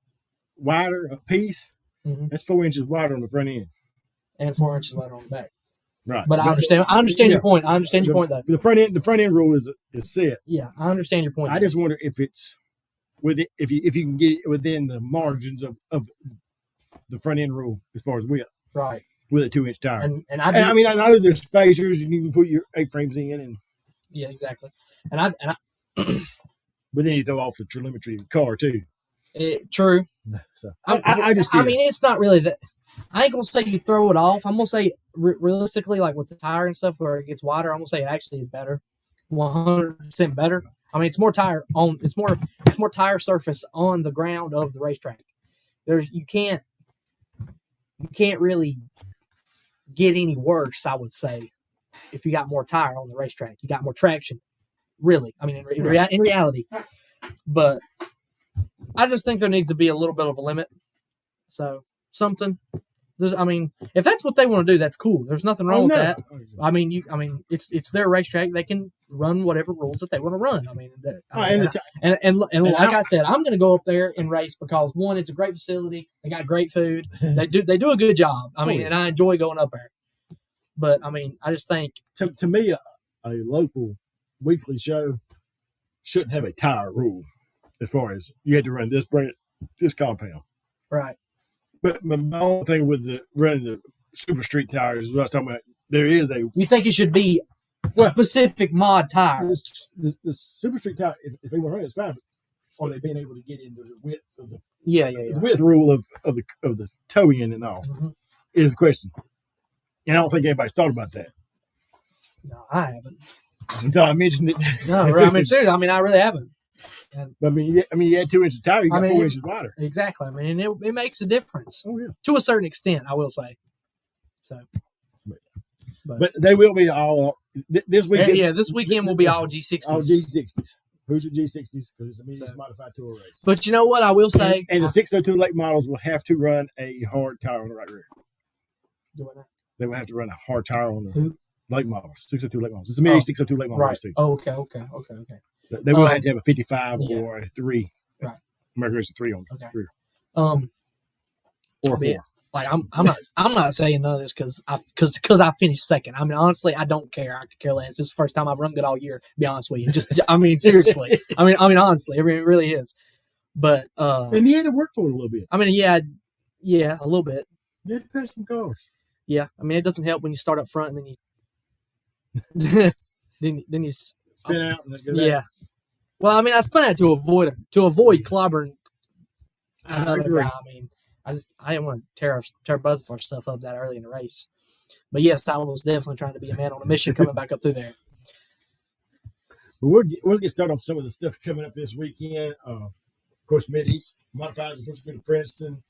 wider a piece, that's 4 inches wider on the front end, and 4 inches wider on the back. Right. But I understand your point. I understand your point though. The front end rule is set. Yeah, I understand your point. I just wonder if it's if you can get it within the margins of the front end rule as far as width. Right. with a 2-inch tire. And And I mean, I know there's spacers and you can put your A-frames in, and yeah, exactly. And I but then you throw off the telemetry of the car too. true. So I just I mean, it's not really that. I ain't gonna say you throw it off. I'm gonna say realistically, like with the tire and stuff, where it gets wider, I'm gonna say it actually is better, 100% better. I mean, it's more tire surface on the ground of the racetrack. You can't really get any worse. I would say if you got more tire on the racetrack, you got more traction. Really, I mean, in reality, but I just think there needs to be a little bit of a limit. So something. I mean, if that's what they want to do, that's cool. There's nothing wrong with that. I mean, it's their racetrack. They can run whatever rules that they want to run. I mean, like I said, I'm going to go up there and race because one, it's a great facility. They got great food. They do a good job. I mean, and I enjoy going up there. But I mean, I just think to me, a local weekly show shouldn't have a tire rule as far as you had to run this brand, this compound. Right. But my only thing with running the super street tires is what I was talking about. There is a. You think it should be specific mod tire? The super street tire, if they want to run it, it's fine. Are they being able to get into the width of the the width rule of the toe in and all is the question. And I don't think anybody's thought about that. No, I haven't. Until I mentioned it. No, I mean seriously. I mean, I really haven't. And, I mean, you had 2 inches of tire, you got 4 inches wider. Exactly. I mean, it makes a difference. Oh yeah, to a certain extent, I will say. So, but they will be all this weekend. Yeah, this weekend will be all G60s. All G60s. Who's your G60s? Because it's a medium modified tour race. But you know what? I will say, and the 602 late models will have to run a hard tire on the right rear. Doing that. They will have to run a hard tire on the Who? late models. 602 late models. It's a mini 602 late model race too. Oh, okay. They will have to have a 55 or a 3. Right. American Race 3 on the rear. Or a 4. Like I'm not saying none of this because I finished second. I mean, honestly, I don't care. I could care less. This is the first time I've run good all year. To be honest with you, I mean, seriously. I mean, honestly, it really is. But and you had to work for it a little bit. I mean, yeah, a little bit. You had to pass some cars. Yeah, I mean, it doesn't help when you start up front and then you then you spin out. And yeah. Well, I mean, I spun out to avoid clobbering another guy. I mean, I didn't want to tear both of our stuff up that early in the race. But yes, I was definitely trying to be a man on a mission coming back up through there. But we'll get started on some of the stuff coming up this weekend. Of course, Mid-East Modifieds is supposed to go to Princeton.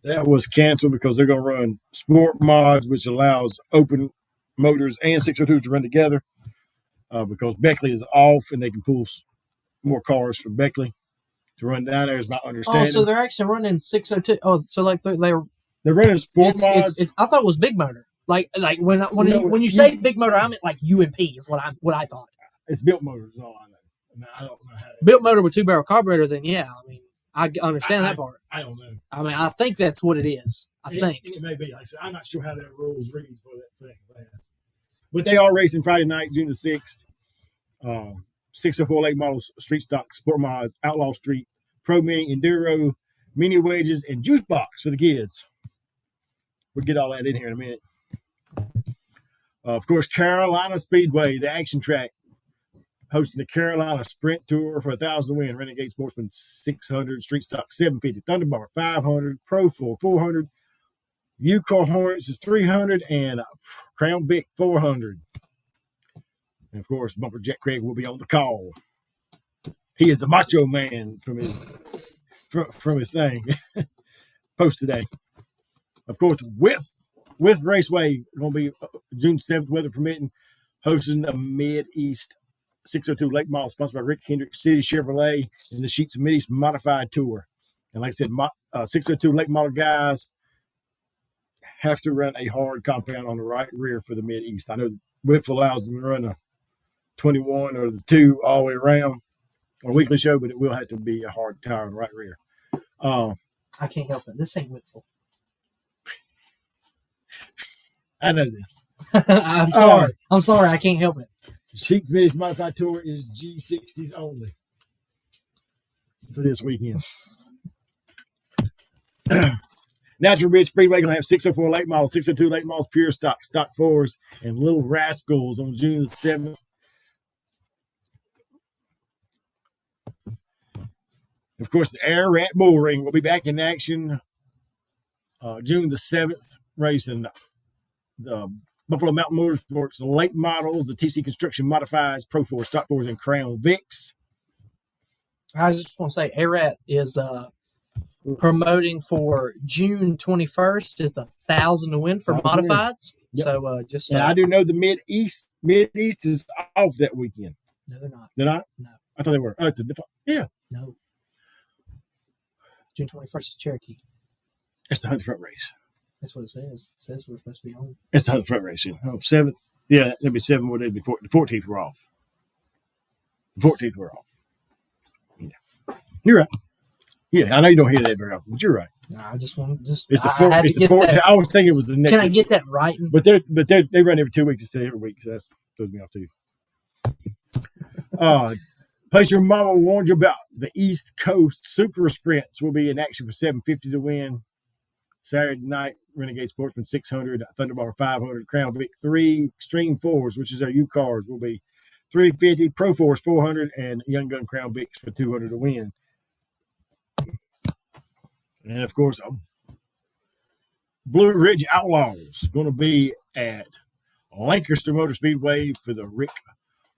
That was canceled because they're going to run sport mods, which allows open motors and 602s to run together because Beckley is off and they can pull more cars from Beckley to run down there is my understanding. Oh, so they're actually running 602. Oh, so like they're running sport mods. I thought it was big motor. Like when you say big motor, I meant like UMP is what I thought. It's built motors is all I know. I don't know how built motor with 2-barrel carburetor. Then yeah, I mean I understand that part. I don't know. I mean I think that's what it is. I think it may be. Like I said, I'm not sure how that rules read for that thing. But they are racing Friday night, June the 6th. 604 late models, street stock, sport mods, Outlaw Street, Pro Mini, Enduro, mini wedges, and juice box for the kids. We'll get all that in here in a minute. Of course, Carolina Speedway, the action track, hosting the Carolina Sprint Tour for 1,000 win. Renegade Sportsman 600, Street Stock 750, Thunderbomber 500, Pro 400, U-Car Hornets is 300, and Crown Vic 400. And of course, Bumper Jet Craig will be on the call. He is the macho man from his thing post today. Of course, with Raceway going to be June 7th, weather permitting, hosting the Mid-East 602 late model sponsored by Rick Hendrick City Chevrolet and the Sheets of Mid-East Modified Tour. And like I said, 602 late model guys have to run a hard compound on the right rear for the Mid-East. I know width allows them to run a 21 or the 2 all the way around on a weekly show, but it will have to be a hard tire on the right rear. I can't help it. This ain't widthful. I know this. I'm sorry. I can't help it. Sheets Mid-East Modified Tour is G60s only for this weekend. Natural Ridge Speedway going to have 604 late models, 602 late models, pure stock 4s, and Little Rascals on June the 7th. Of course, the Air Rat Bull Ring will be back in action June the 7th, racing the Buffalo Mountain Motorsports late models, the TC Construction Modifieds, Pro 4, Stock 4s, and Crown Vics. I just want to say, ARAT is promoting for June 21st is the 1,000 to win for modifieds. Yep. So and I do know the Mid-East is off that weekend. No, they're not. They're not? No. I thought they were. Yeah. No. June 21st is Cherokee. It's the 100 front race. That's what it says. It says we're supposed to be on. It's the 100 front race. Yeah. 7th. Yeah, there'll be 7 more days before. The 14th we're off. The 14th we're off. Yeah. You're right. Yeah, I know you don't hear that very often, but you're right. No, I just want It's the 14th. I was thinking it was the next. Can I week. get that right? But they run every 2 weeks instead of every week, so that throws me off too. Place your mama warned you about the East Coast Super Sprints will be in action for $750 to win. Saturday night, Renegade Sportsman 600, Thunderbomber 500, Crown Vic 3, Extreme 4s, which is our U cars, will be $350, Pro 4s 400, and Young Gun Crown Vics for $200 to win. And of course, Blue Ridge Outlaws going to be at Lancaster Motor Speedway for the Rick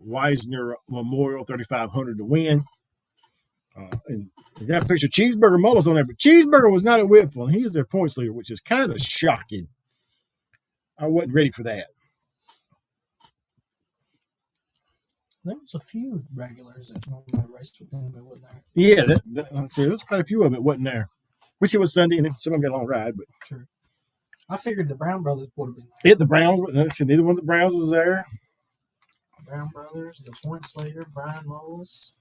Weisner Memorial 3,500 to win. And they got a picture of Cheeseburger Mullis on there, but Cheeseburger was not at Whitfield, and he is their points leader, which is kind of shocking. I wasn't ready for that. There was a few regulars that normally raced with them that wasn't there. Yeah, like I said, there's quite a few of them that wasn't there. Which it was Sunday, and some of them got a long ride. But true. I figured the Brown brothers would have been there. Yeah, the Browns. Neither one of the Browns was there. Brown brothers, the points leader, Brian Mullis.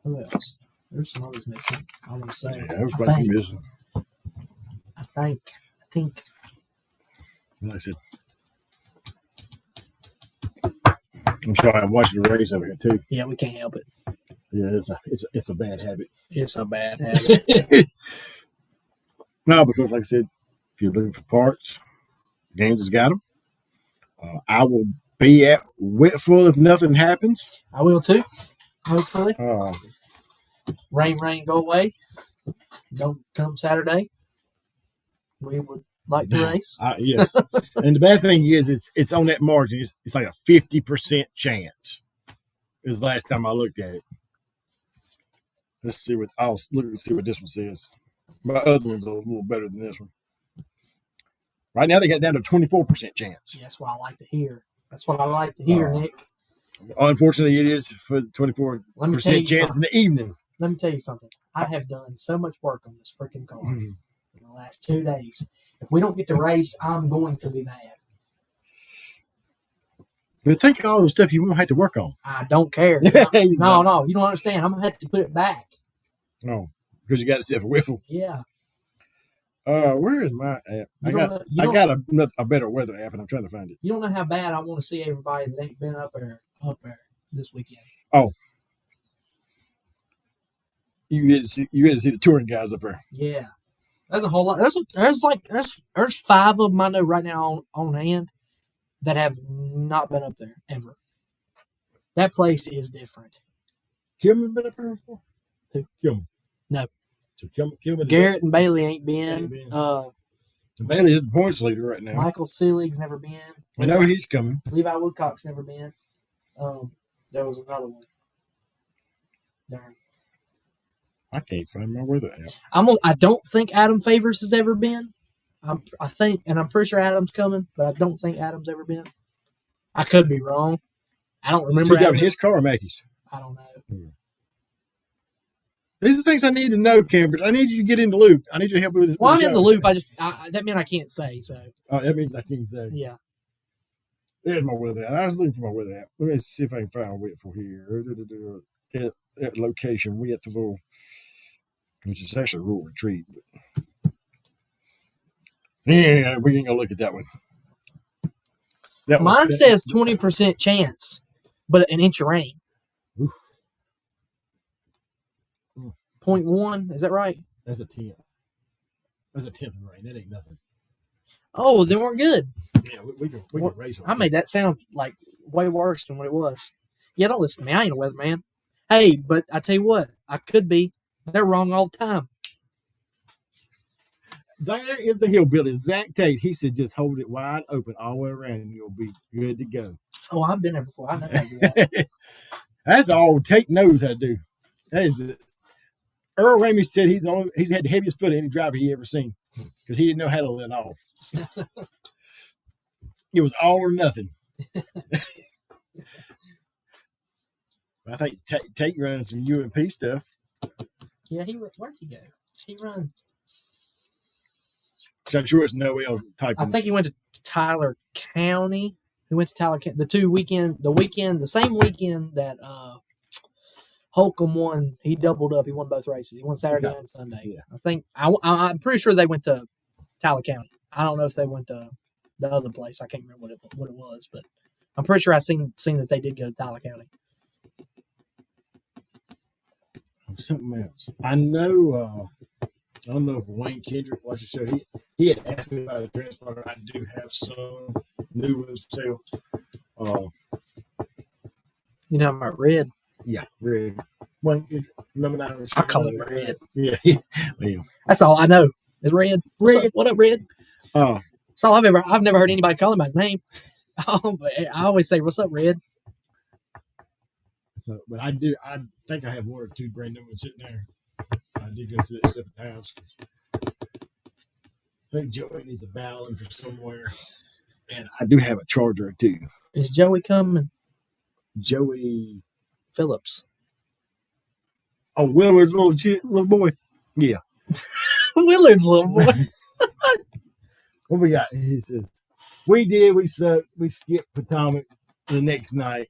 Who else? There's some others missing. I want to say. Yeah, there was quite a few missing. I think. Like I said, I'm sorry, I'm watching the race over here too. Yeah, we can't help it. Yeah, it's a bad habit. It's a bad habit. No, because like I said, if you're looking for parts, Gaines has got them. I will be at Whitfield if nothing happens. I will too. Hopefully. Rain, go away. Don't come Saturday. We would like to race. Yes. And the bad thing is it's on that margin. It's like a 50% chance. Is the last time I looked at it. Let's see what this one says. My other one's a little better than this one. Right now they got down to 24% chance. That's what I like to hear. Nick. Unfortunately, it is for 24% chance in the evening. Let me tell you something. I have done so much work on this freaking car in the last 2 days. If we don't get to race, I'm going to be mad. But think of all the stuff you won't have to work on. I don't care. No, you don't understand. I'm going to have to put it back. No, because you got to sit for Whitfield. Yeah. Where is my app? I got a better weather app, and I'm trying to find it. You don't know how bad I want to see everybody that ain't been up there this weekend. Oh. You get to see the touring guys up there. Yeah. There's a whole lot. There's 5 of them I know right now on hand that have not been up there ever. That place is different. Kilman been up there before? Who? Kilman. No. So Kilman Garrett and Bailey ain't been. Bailey is the points leader right now. Michael Selig's never been. I know he's coming. Levi Woodcock's never been. There was another one. Darn. I can't find my weather app. I don't think Adam Favors has ever been. I'm pretty sure Adam's coming, but I don't think Adam's ever been. I could be wrong. I don't remember. Is he driving his car or Mackey's? I don't know. These are things I need to know, Cambridge. I need you to get in the loop. I need you to help me with this. Well, I'm in the loop. That means I can't say. So. Oh, that means I can't say. Yeah. There's my weather app. I was looking for my weather app. Let me see if I can find Whitfield here. At location, Whitfield, which is actually a rural retreat. But yeah, we ain't gonna look at that one. Mine says 20% chance, but an inch of rain. Oof. 0.1, is that right? That's a 10th. That's a tenth of the rain. That ain't nothing. Oh, they weren't good. Yeah, we can race on I made that sound like way worse than what it was. Yeah, don't listen to me. I ain't a weatherman. Hey, but I tell you what, I could be. They're wrong all the time. There is the hillbilly, Zach Tate. He said just hold it wide open all the way around and you'll be good to go. Oh, I've been there before. I know how to do that. That's all Tate knows how to do. That is it. Earl Ramey said he's had the heaviest foot of any driver he ever seen because he didn't know how to let off. It was all or nothing. I think Tate runs some UMP stuff. Yeah, where'd he go? He run. So I'm sure it's Noel type. I think he went to Tyler County. He went to Tyler County the same weekend that Holcomb won. He doubled up. He won both races. He won Saturday and Sunday. Yeah. I think I'm pretty sure they went to Tyler County. I don't know if they went to the other place. I can't remember what it was, but I'm pretty sure I seen that they did go to Tyler County. Something else. I know. I don't know if Wayne Kendrick watched the show. He had asked me about a transponder. I do have some new ones for sale. You know about Red? Yeah, Red. Wayne Kendrick, number 9. I call it Red. Yeah. Well, That's all I know. Is Red. What up, Red? That's all I've never heard anybody call him by his name. I always say, "What's up, Red?" So, but I think I have one or two brand new ones sitting there. I did go through this at the house. I think Joey needs a balun for somewhere, and I do have a charger too. Is Joey coming? Joey Phillips. Oh, Willard's little boy. Yeah, Willard's little boy. What we got? He says, we sucked. We skipped Potomac the next night.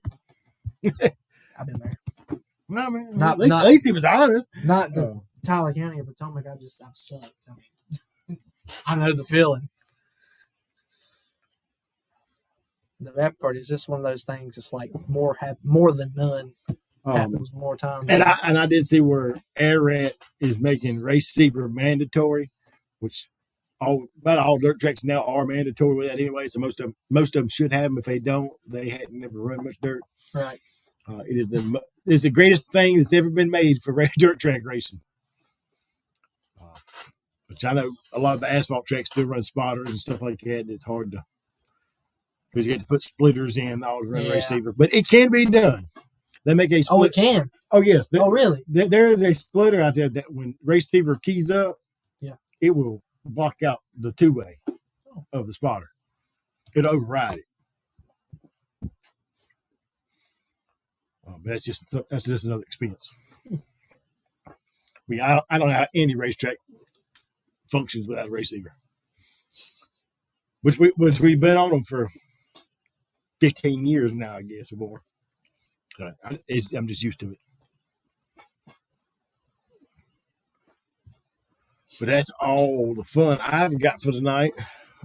I've been there. No, man. At least he was honest. Not the Tyler County or Potomac. I've sucked. I know the feeling. The bad part is this one of those things. It's like more than none happens more times. And I did see where AirRat is making receiver mandatory, which about all dirt tracks now are mandatory with that anyway. So most of them should have them. If they don't, they hadn't never run much dirt. Right. It's the greatest thing that's ever been made for dirt track racing. Which I know a lot of the asphalt tracks still run spotters and stuff like that. And it's hard to because you have to put splitters in all to run receiver, but it can be done. They make a split. Oh, it can. Oh, yes. Really? There is a splitter out there that when receiver keys up, it will block out the two-way of the spotter. It'll override it. That's just another expense. I don't know how any racetrack functions without a receiver. Which we've been on them for 15 years now, I guess, or more. I'm just used to it. But that's all the fun I've got for tonight.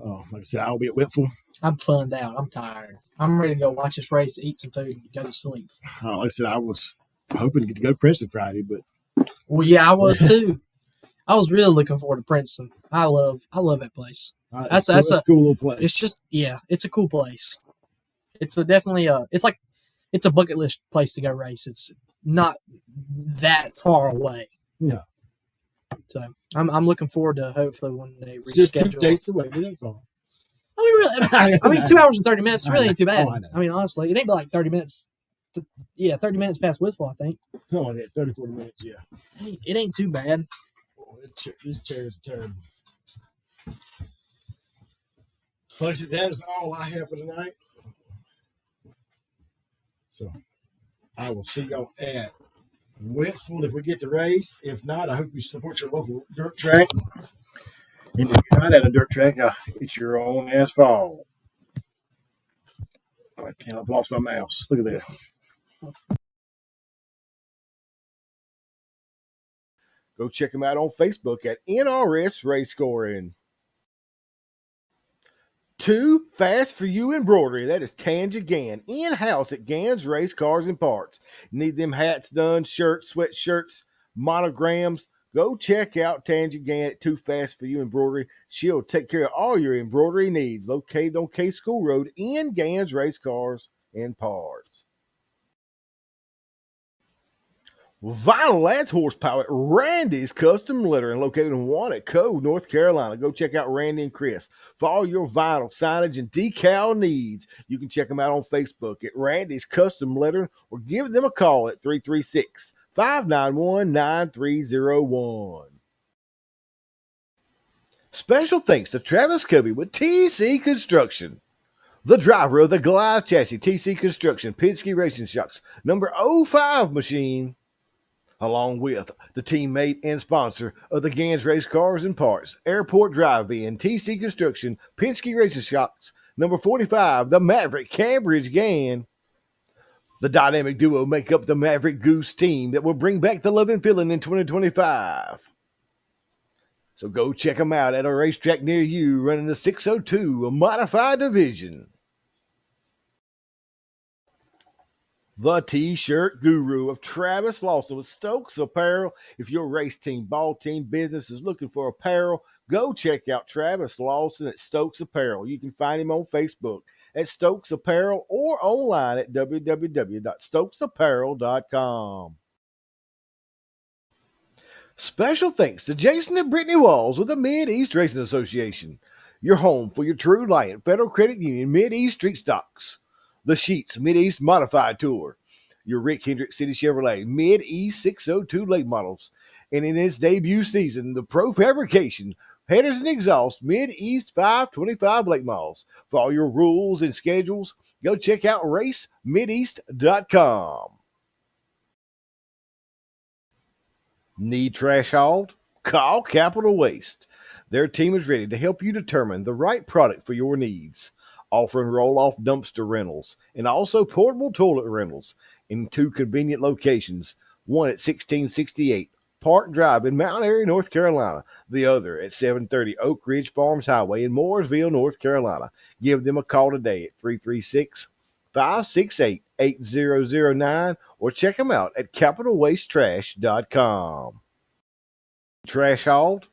Like I said, I'll be at Whitfield. I'm funned out. I'm tired. I'm ready to go watch this race, eat some food, and go to sleep. Like I said, I was hoping to get to go to Princeton Friday, but well, yeah, I was too. I was really looking forward to Princeton. I love that place. That's a cool little place. It's just it's a cool place. It's definitely it's a bucket list place to go race. It's not that far away. Yeah. So I'm looking forward to hopefully when they reschedule. Just 2 days away. It ain't far. I mean, 2 hours and 30 minutes really ain't too bad. I mean, honestly, it ain't but like 30 minutes. 30 minutes past Whitfield, I think. Something like that, 30, 40 minutes, yeah. It ain't too bad. Oh, this chair is terrible. Like I said, that is all I have for tonight. So I will see y'all at Whitfield if we get to race. If not, I hope you support your local dirt track. And if you're not at a dirt track, it's your own asphalt. I've lost my mouse. Look at that. Go check them out on Facebook at NRS Race Scoring. 2 Fast for You embroidery. That is Tanja Gann. In-house at Gann's Race Cars and Parts. Need them hats done, shirts, sweatshirts, monograms, Go check out Tangent Gann at Too Fast for You Embroidery. She'll take care of all your embroidery needs. Located on K School Road in Gann's Race Cars and Parts. Vinyl adds horsepower at Randy's Custom Lettering, located in Wannet North Carolina. Go check out Randy and Chris for all your vinyl signage and decal needs. You can check them out on Facebook at Randy's Custom Lettering or give them a call at 336 591 9301. Special thanks to Travis Covey with TC Construction, the driver of the Goliath chassis, TC Construction, Penske Racing Shocks, number 05 machine, along with the teammate and sponsor of the Gans Race Cars and Parts, Airport Drive-In, TC Construction, Penske Racing Shocks, number 45, the Maverick Cambridge Gan. The dynamic duo make up the Maverick Goose team that will bring back the love and feeling in 2025. So go check them out at a racetrack near you running the 602, a modified division. The T-shirt guru of Travis Lawson with Stokes Apparel. If your race team, ball team, business is looking for apparel, go check out Travis Lawson at Stokes Apparel. You can find him on Facebook at Stokes Apparel or online at www.stokesapparel.com. Special thanks to Jason and Brittany Walls with the Mid-East Racing Association, your home for your True Lion Federal Credit Union Mid-East Street Stocks. The Sheets Mid-East Modified Tour, your Rick Hendrick City Chevrolet Mid-East 602 late models, and in its debut season, the Pro Fabrication Headers and Exhaust Mid-East 525 late models. For all your rules and schedules, go check out racemideast.com. Need trash hauled? Call Capital Waste. Their team is ready to help you determine the right product for your needs, offering roll-off dumpster rentals and also portable toilet rentals in 2 convenient locations, one at 1668 Park Drive in Mount Airy, North Carolina, the other at 730 Oak Ridge Farms Highway in Mooresville, North Carolina. Give them a call today at 336-568-8009 or check them out at capitalwastetrash.com. Trash hauled?